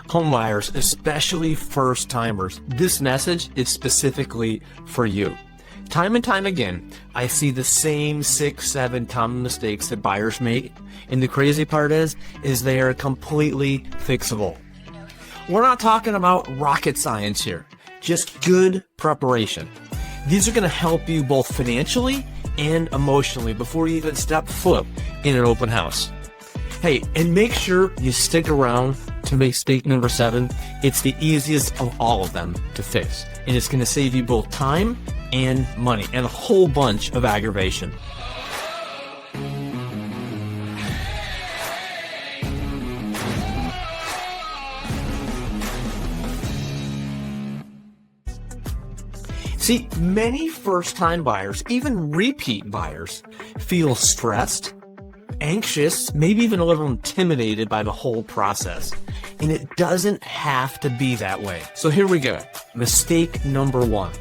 Homebuyers, especially first timers, this message is specifically for you. Time and time again, I see the same 6-7 common mistakes that buyers make, and the crazy part is they are completely fixable. We're not talking about rocket science here, just good preparation. These are going to help you both financially and emotionally before you even step foot in an open house. Hey, and make sure you stick around to mistake number 7. It's the easiest of all of them to fix, and it's going to save you both time and money and a whole bunch of aggravation. See, many first-time buyers, even repeat buyers, feel stressed, anxious, maybe even a little intimidated by the whole process. And it doesn't have to be that way. So here we go. Mistake number 1.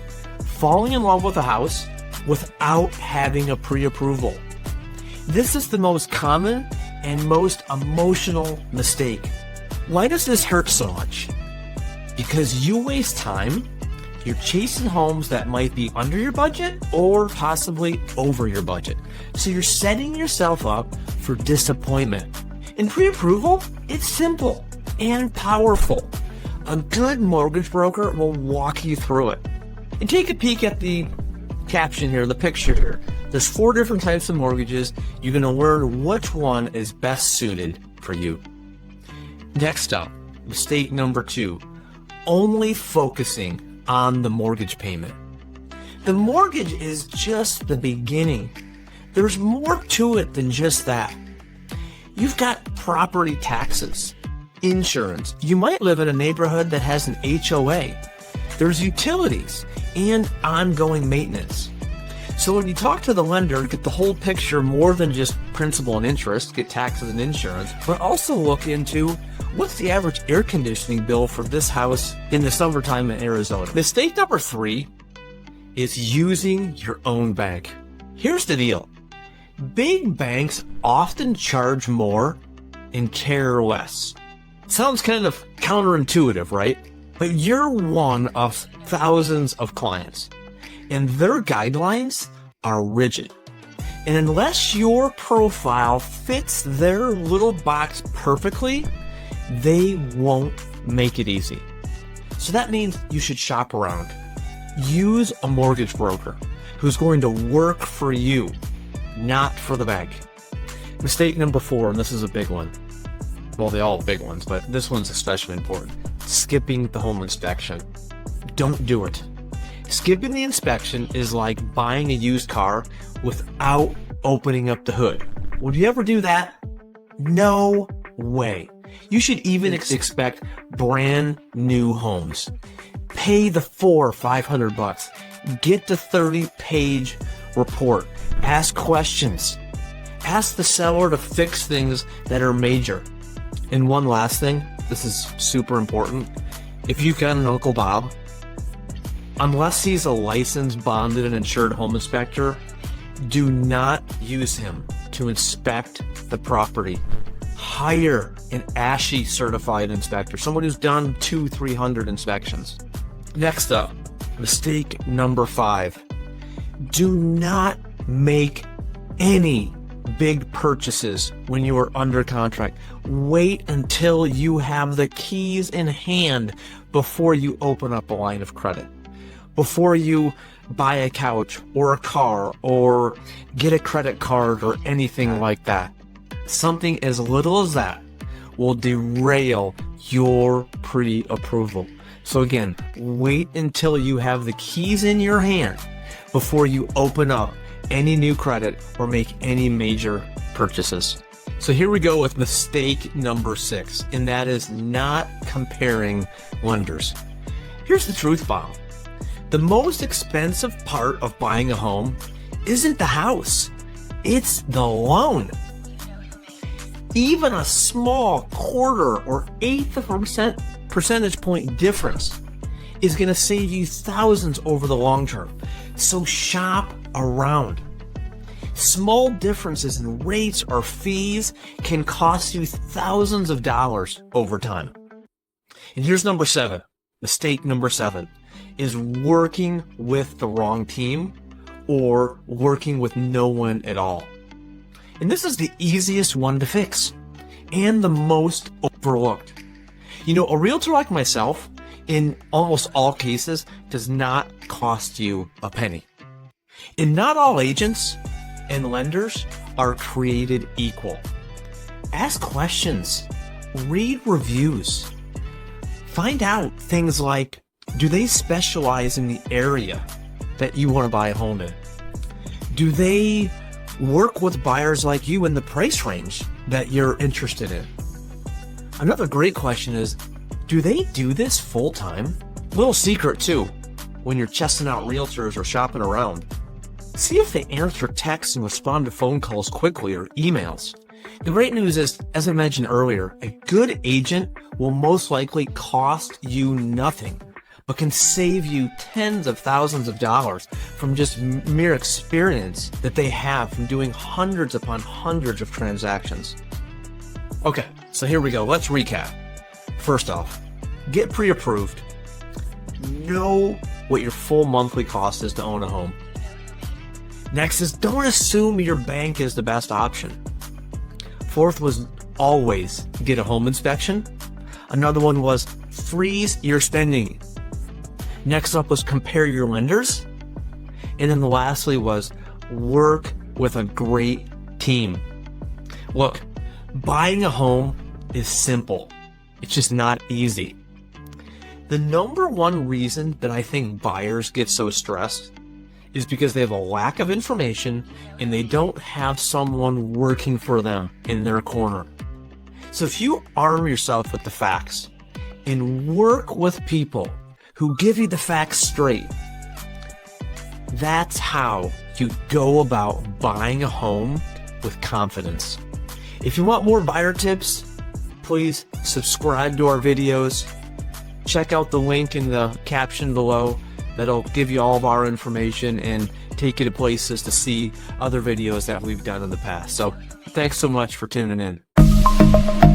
Falling in love with a house without having a pre-approval. This is the most common and most emotional mistake. Why does this hurt so much? Because you waste time. You're chasing homes that might be under your budget or possibly over your budget. So you're setting yourself up for disappointment. In pre-approval, it's simple and powerful. A good mortgage broker will walk you through it. And take a peek at the caption here, the picture here. There's 4 different types of mortgages. You're going to learn which one is best suited for you. Next up, mistake number 2, only focusing on the mortgage payment. The mortgage is just the beginning. There's more to it than just that. You've got property taxes, insurance. You might live in a neighborhood that has an HOA. There's utilities and ongoing maintenance. So when you talk to the lender, get the whole picture more than just principal and interest, get taxes and insurance, but also look into what's the average air conditioning bill for this house in the summertime in Arizona. Mistake number 3 is using your own bank. Here's the deal. Big banks often charge more and care less. Sounds kind of counterintuitive, right? But you're one of thousands of clients, and their guidelines are rigid. And unless your profile fits their little box perfectly, they won't make it easy. So that means you should shop around. Use a mortgage broker who's going to work for you, not for the bank. Mistake number 4, and this is a big one. Well, they're all big ones, but this one's especially important. Skipping the home inspection. Don't do it. Skipping the inspection is like buying a used car without opening up the hood. Would you ever do that? No way. You should even expect brand new homes. Pay the $400 or $500. Get the 30-page report. Ask questions. Ask the seller to fix things that are major. And one last thing, this is super important. If you've got an Uncle Bob, unless he's a licensed, bonded, and insured home inspector, do not use him to inspect the property. Hire an ASHI certified inspector, someone who's done 200-300 inspections. Next up, mistake number 5. Do not make any big purchases when you are under contract. Wait until you have the keys in hand before you open up a line of credit. Before you buy a couch or a car or get a credit card or anything like that. Something as little as that will derail your pre-approval. So again, wait until you have the keys in your hand before you open up any new credit or make any major purchases. So here we go with mistake number 6, and that is not comparing lenders. Here's the truth bomb. The most expensive part of buying a home isn't the house, it's the loan. Even a small quarter or eighth of a percentage point difference is going to save you thousands over the long term. So shop around. Small differences in rates or fees can cost you thousands of dollars over time. And here's number 7. Mistake number 7 is working with the wrong team or working with no one at all. And this is the easiest one to fix and the most overlooked. You know, a realtor like myself, in almost all cases, does not cost you a penny. And not all agents and lenders are created equal. Ask questions, read reviews, find out things like, do they specialize in the area that you want to buy a home in? Do they work with buyers like you in the price range that you're interested in? Another great question is, do they do this full time? Little secret too, when you're testing out realtors or shopping around, see if they answer texts and respond to phone calls quickly or emails. The great news is, as I mentioned earlier, a good agent will most likely cost you nothing, but can save you tens of thousands of dollars from just mere experience that they have from doing hundreds upon hundreds of transactions. Okay, so here we go. Let's recap. First off, get pre-approved. Know what your full monthly cost is to own a home. Next is, don't assume your bank is the best option. Fourth was always get a home inspection. Another one was freeze your spending. Next up was compare your lenders. And then lastly was work with a great team. Look, buying a home is simple. It's just not easy. The number one reason that I think buyers get so stressed is because they have a lack of information and they don't have someone working for them in their corner. So if you arm yourself with the facts and work with people who give you the facts straight, that's how you go about buying a home with confidence. If you want more buyer tips, please subscribe to our videos. Check out the link in the caption below. That'll give you all of our information and take you to places to see other videos that we've done in the past. So thanks so much for tuning in.